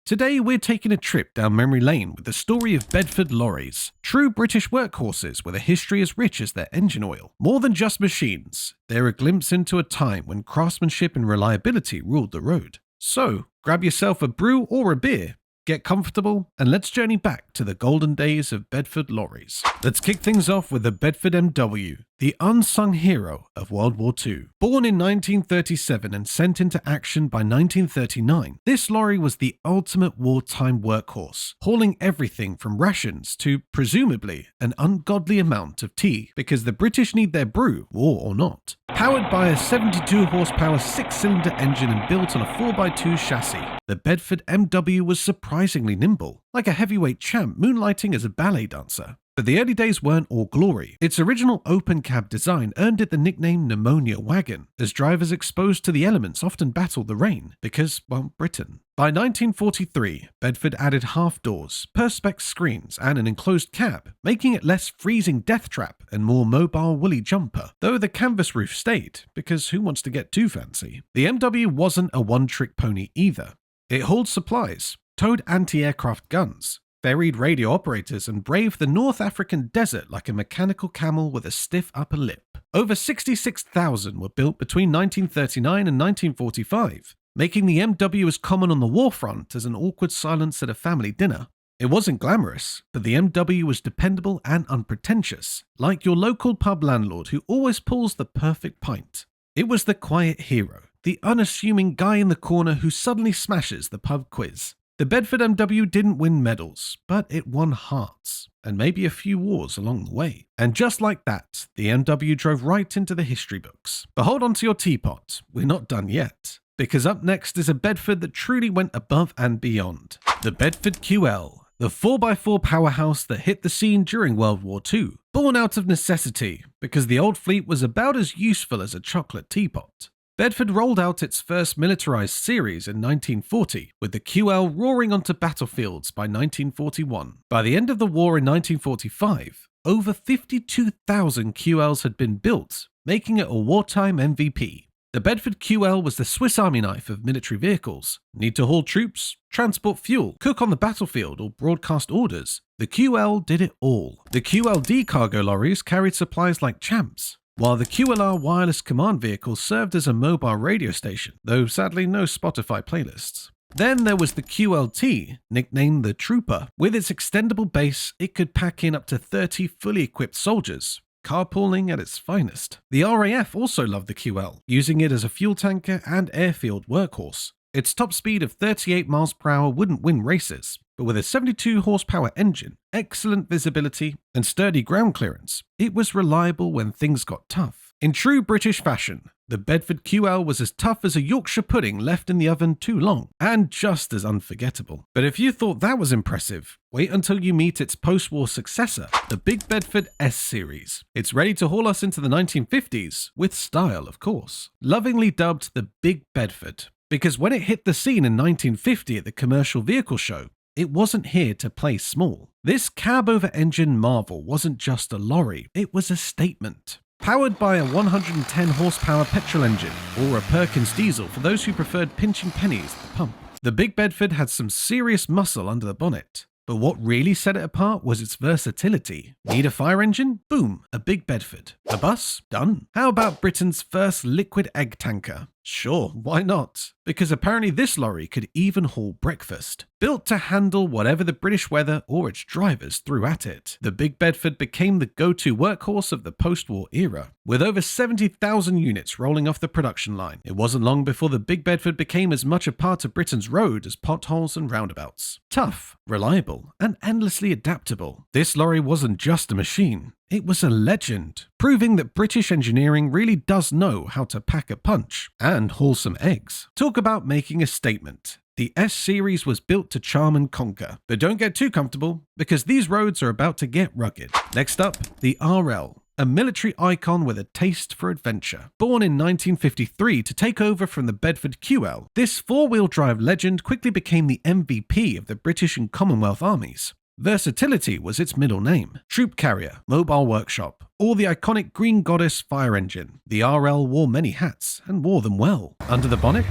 Today we're taking a trip down memory lane with the story of Bedford lorries, true British workhorses with a history as rich as their engine oil. More than just machines, they're a glimpse into a time when craftsmanship and reliability ruled the road. So, grab yourself a brew or a beer, get comfortable, and let's journey back to the golden days of Bedford lorries. Let's kick things off with the Bedford MW, the unsung hero of World War II. Born in 1937 and sent into action by 1939, this lorry was the ultimate wartime workhorse, hauling everything from rations to, presumably, an ungodly amount of tea because the British need their brew, war or not. Powered by a 72 horsepower 6-cylinder engine and built on a 4x2 chassis, the Bedford MW was surprisingly nimble, like a heavyweight champ moonlighting as a ballet dancer. But the early days weren't all glory. Its original open cab design earned it the nickname pneumonia wagon, as drivers exposed to the elements often battled the rain, because, well, Britain. By 1943, Bedford added half doors, perspex screens, and an enclosed cab, making it less freezing death trap and more mobile woolly jumper, though the canvas roof stayed, because who wants to get too fancy? The MW wasn't a one-trick pony either. It hauled supplies, towed anti-aircraft guns, ferried radio operators, and braved the North African desert like a mechanical camel with a stiff upper lip. Over 66,000 were built between 1939 and 1945, making the MW as common on the war front as an awkward silence at a family dinner. It wasn't glamorous, but the MW was dependable and unpretentious, like your local pub landlord who always pulls the perfect pint. It was the quiet hero, the unassuming guy in the corner who suddenly smashes the pub quiz. The Bedford MW didn't win medals, but it won hearts, and maybe a few wars along the way. And just like that, the MW drove right into the history books. But hold on to your teapot, we're not done yet. Because up next is a Bedford that truly went above and beyond. The Bedford QL, the 4x4 powerhouse that hit the scene during World War II. Born out of necessity, because the old fleet was about as useful as a chocolate teapot. Bedford rolled out its first militarized series in 1940, with the QL roaring onto battlefields by 1941. By the end of the war in 1945, over 52,000 QLs had been built, making it a wartime MVP. The Bedford QL was the Swiss Army knife of military vehicles. Need to haul troops, transport fuel, cook on the battlefield, or broadcast orders? The QL did it all. The QLD cargo lorries carried supplies like champs, while the QLR wireless command vehicle served as a mobile radio station, though sadly no Spotify playlists. Then there was the QLT, nicknamed the Trooper. With its extendable base, it could pack in up to 30 fully equipped soldiers. Carpooling at its finest. The RAF also loved the QL, using it as a fuel tanker and airfield workhorse. Its top speed of 38 miles per hour wouldn't win races, but with a 72 horsepower engine, excellent visibility, and sturdy ground clearance, it was reliable when things got tough. In true British fashion, the Bedford QL was as tough as a Yorkshire pudding left in the oven too long, and just as unforgettable. But if you thought that was impressive, wait until you meet its post-war successor, the Big Bedford S Series. It's ready to haul us into the 1950s, with style of course. Lovingly dubbed the Big Bedford, because when it hit the scene in 1950 at the Commercial Vehicle Show, it wasn't here to play small. This cab-over-engine marvel wasn't just a lorry, it was a statement. Powered by a 110 horsepower petrol engine, or a Perkins diesel for those who preferred pinching pennies at the pump. The Big Bedford had some serious muscle under the bonnet. But what really set it apart was its versatility. Need a fire engine? Boom, a Big Bedford. A bus? Done. How about Britain's first liquid egg tanker? Sure, why not? Because apparently this lorry could even haul breakfast. Built to handle whatever the British weather or its drivers threw at it, the Big Bedford became the go-to workhorse of the post-war era. With over 70,000 units rolling off the production line, it wasn't long before the Big Bedford became as much a part of Britain's road as potholes and roundabouts. Tough, reliable, and endlessly adaptable, this lorry wasn't just a machine. It was a legend, proving that British engineering really does know how to pack a punch and haul some eggs. Talk about making a statement. The S Series was built to charm and conquer, but don't get too comfortable, because these roads are about to get rugged. Next up, the RL, a military icon with a taste for adventure. Born in 1953 to take over from the Bedford QL, this four-wheel drive legend quickly became the MVP of the British and Commonwealth armies. Versatility was its middle name. Troop carrier, mobile workshop, or the iconic Green Goddess fire engine. The RL wore many hats, and wore them well. Under the bonnet,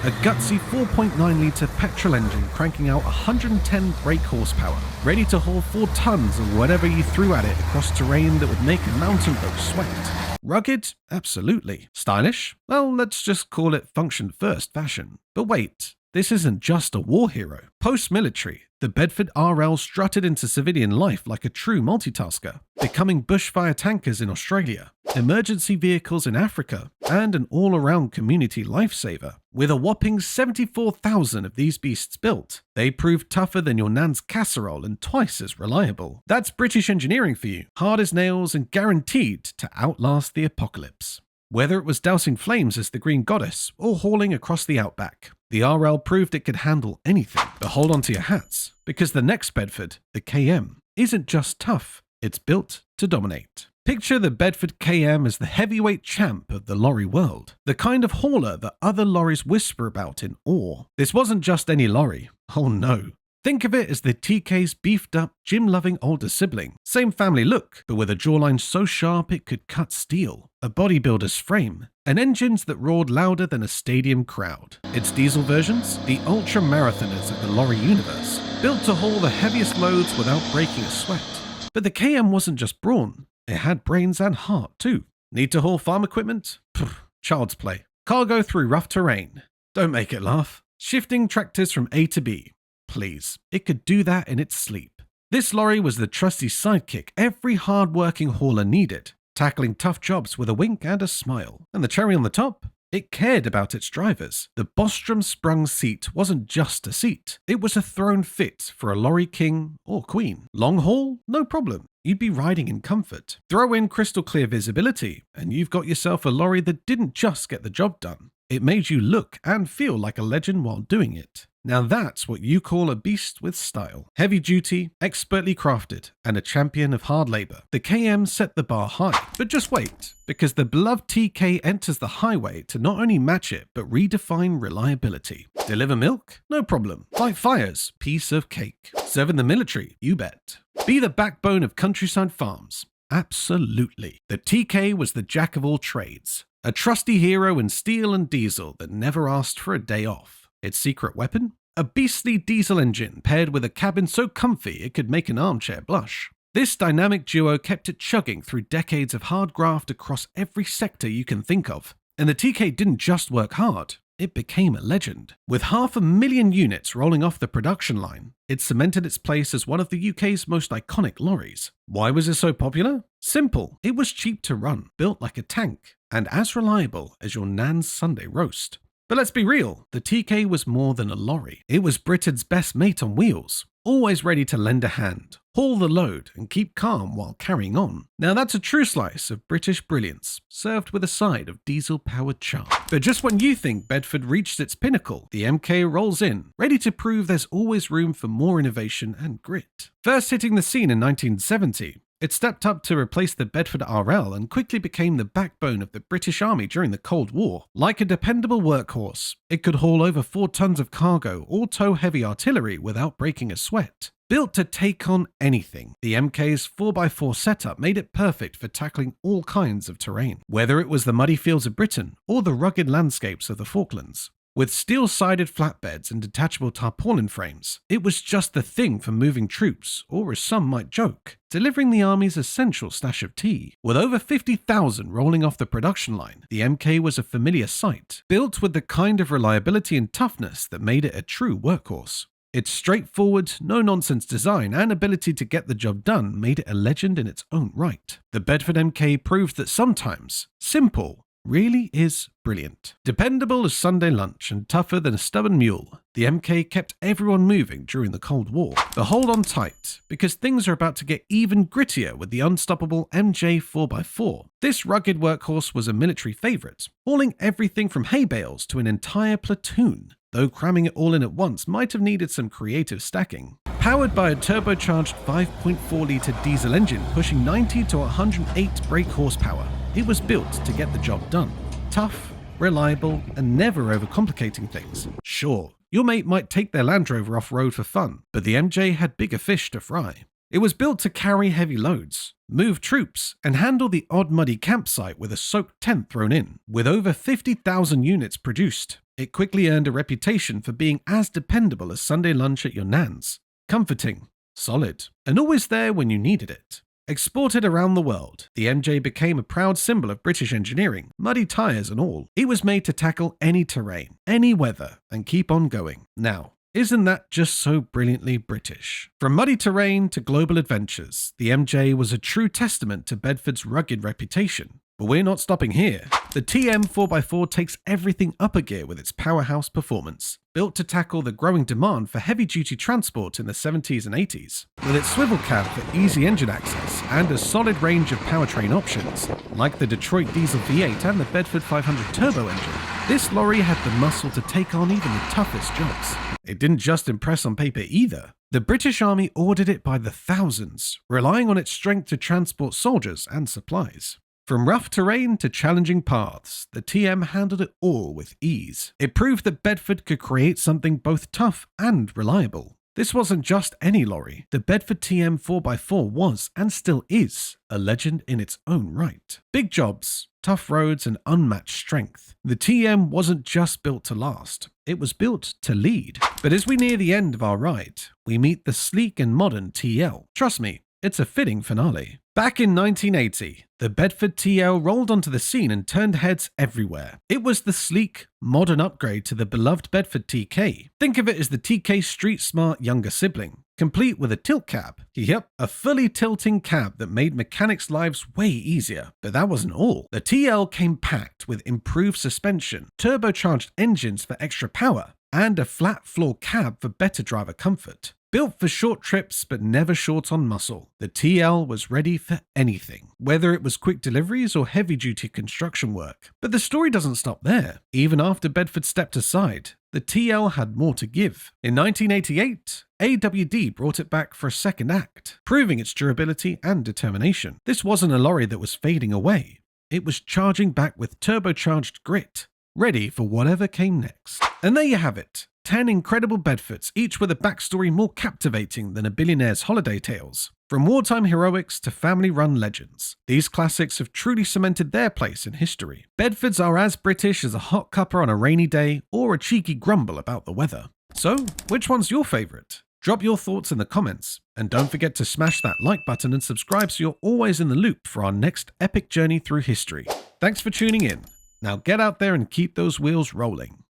a gutsy 4.9-litre petrol engine cranking out 110 brake horsepower, ready to haul 4 tons of whatever you threw at it across terrain that would make a mountain goat sweat. Rugged? Absolutely. Stylish? Well, let's just call it function-first fashion. But wait, this isn't just a war hero. Post-military, the Bedford RL strutted into civilian life like a true multitasker, becoming bushfire tankers in Australia, emergency vehicles in Africa, and an all-around community lifesaver. With a whopping 74,000 of these beasts built, they proved tougher than your nan's casserole and twice as reliable. That's British engineering for you, hard as nails and guaranteed to outlast the apocalypse. Whether it was dousing flames as the Green Goddess or hauling across the outback, the RL proved it could handle anything. But hold on to your hats, because the next Bedford, the KM, isn't just tough, it's built to dominate. Picture the Bedford KM as the heavyweight champ of the lorry world, the kind of hauler that other lorries whisper about in awe. This wasn't just any lorry, oh no. Think of it as the TK's beefed-up, gym-loving older sibling. Same family look, but with a jawline so sharp it could cut steel, a bodybuilder's frame, and engines that roared louder than a stadium crowd. Its diesel versions, the ultra-marathoners of the lorry universe, built to haul the heaviest loads without breaking a sweat. But the KM wasn't just brawn, it had brains and heart too. Need to haul farm equipment? Pfft, child's play. Cargo through rough terrain? Don't make it laugh. Shifting tractors from A to B? Please, it could do that in its sleep. This lorry was the trusty sidekick every hard-working hauler needed, tackling tough jobs with a wink and a smile. And the cherry on the top? It cared about its drivers. The Bostrom-sprung seat wasn't just a seat. It was a throne fit for a lorry king or queen. Long haul? No problem. You'd be riding in comfort. Throw in crystal clear visibility, and you've got yourself a lorry that didn't just get the job done. It made you look and feel like a legend while doing it. Now that's what you call a beast with style. Heavy duty, expertly crafted, and a champion of hard labor. The KM set the bar high. But just wait, because the beloved TK enters the highway to not only match it, but redefine reliability. Deliver milk? No problem. Fight fires? Piece of cake. Serve in the military? You bet. Be the backbone of countryside farms? Absolutely. The TK was the jack of all trades. A trusty hero in steel and diesel that never asked for a day off. Its secret weapon? A beastly diesel engine paired with a cabin so comfy it could make an armchair blush. This dynamic duo kept it chugging through decades of hard graft across every sector you can think of. And the TK didn't just work hard, it became a legend. With 500,000 units rolling off the production line, it cemented its place as one of the UK's most iconic lorries. Why was it so popular? Simple. It was cheap to run, built like a tank, and as reliable as your nan's Sunday roast. But let's be real, the TK was more than a lorry. It was Britain's best mate on wheels, always ready to lend a hand, haul the load, and keep calm while carrying on. Now that's a true slice of British brilliance, served with a side of diesel-powered charm. But just when you think Bedford reached its pinnacle, the MK rolls in, ready to prove there's always room for more innovation and grit. First hitting the scene in 1970, it stepped up to replace the Bedford RL and quickly became the backbone of the British Army during the Cold War. Like a dependable workhorse, it could haul over 4 tons of cargo or tow heavy artillery without breaking a sweat. Built to take on anything, the MK's 4x4 setup made it perfect for tackling all kinds of terrain, whether it was the muddy fields of Britain or the rugged landscapes of the Falklands. With steel-sided flatbeds and detachable tarpaulin frames, it was just the thing for moving troops, or as some might joke, delivering the Army's essential stash of tea. With over 50,000 rolling off the production line, the MK was a familiar sight, built with the kind of reliability and toughness that made it a true workhorse. Its straightforward, no-nonsense design and ability to get the job done made it a legend in its own right. The Bedford MK proved that sometimes, simple really is brilliant. Dependable as Sunday lunch and tougher than a stubborn mule, the MK kept everyone moving during the Cold War. But hold on tight, because things are about to get even grittier with the unstoppable MJ 4x4. This rugged workhorse was a military favourite, hauling everything from hay bales to an entire platoon, though cramming it all in at once might have needed some creative stacking. Powered by a turbocharged 5.4-litre diesel engine pushing 90 to 108 brake horsepower, it was built to get the job done. Tough, reliable, and never overcomplicating things. Sure, Your mate might take their Land Rover off-road for fun, but the MJ had bigger fish to fry. It was built to carry heavy loads, move troops, and handle the odd muddy campsite with a soaked tent thrown in. With over 50,000 units produced, it quickly earned a reputation for being as dependable as Sunday lunch at your nan's. Comforting, solid, and always there when you needed it. Exported around the world, the MJ became a proud symbol of British engineering, muddy tyres and all. It was made to tackle any terrain, any weather, and keep on going. Now, isn't that just so brilliantly British? From muddy terrain to global adventures, the MJ was a true testament to Bedford's rugged reputation. But we're not stopping here. The TM 4x4 takes everything up a gear with its powerhouse performance. Built to tackle the growing demand for heavy-duty transport in the 70s and 80s. With its swivel cab for easy engine access and a solid range of powertrain options, like the Detroit Diesel V8 and the Bedford 500 turbo engine, this lorry had the muscle to take on even the toughest jobs. It didn't just impress on paper either. The British Army ordered it by the thousands, relying on its strength to transport soldiers and supplies. From rough terrain to challenging paths, the TM handled it all with ease. It proved that Bedford could create something both tough and reliable. This wasn't just any lorry. The Bedford TM 4x4 was, and still is, a legend in its own right. Big jobs, tough roads, and unmatched strength. The TM wasn't just built to last. It was built to lead. But as we near the end of our ride, we meet the sleek and modern TL. Trust me, it's a fitting finale. Back in 1980, the Bedford TL rolled onto the scene and turned heads everywhere. It was the sleek, modern upgrade to the beloved Bedford TK. Think of it as the TK street-smart younger sibling, complete with a tilt cab. Yep, a fully tilting cab that made mechanics' lives way easier. But that wasn't all. The TL came packed with improved suspension, turbocharged engines for extra power, and a flat floor cab for better driver comfort. Built for short trips but never short on muscle, the TL was ready for anything, whether it was quick deliveries or heavy-duty construction work. But the story doesn't stop there. Even after Bedford stepped aside, the TL had more to give. In 1988, AWD brought it back for a second act, proving its durability and determination. This wasn't a lorry that was fading away. It was charging back with turbocharged grit, ready for whatever came next. And there you have it. 10 incredible Bedfords, each with a backstory more captivating than a billionaire's holiday tales. From wartime heroics to family-run legends, these classics have truly cemented their place in history. Bedfords are as British as a hot cuppa on a rainy day or a cheeky grumble about the weather. So, which one's your favourite? Drop your thoughts in the comments, and don't forget to smash that like button and subscribe so you're always in the loop for our next epic journey through history. Thanks for tuning in. Now get out there and keep those wheels rolling.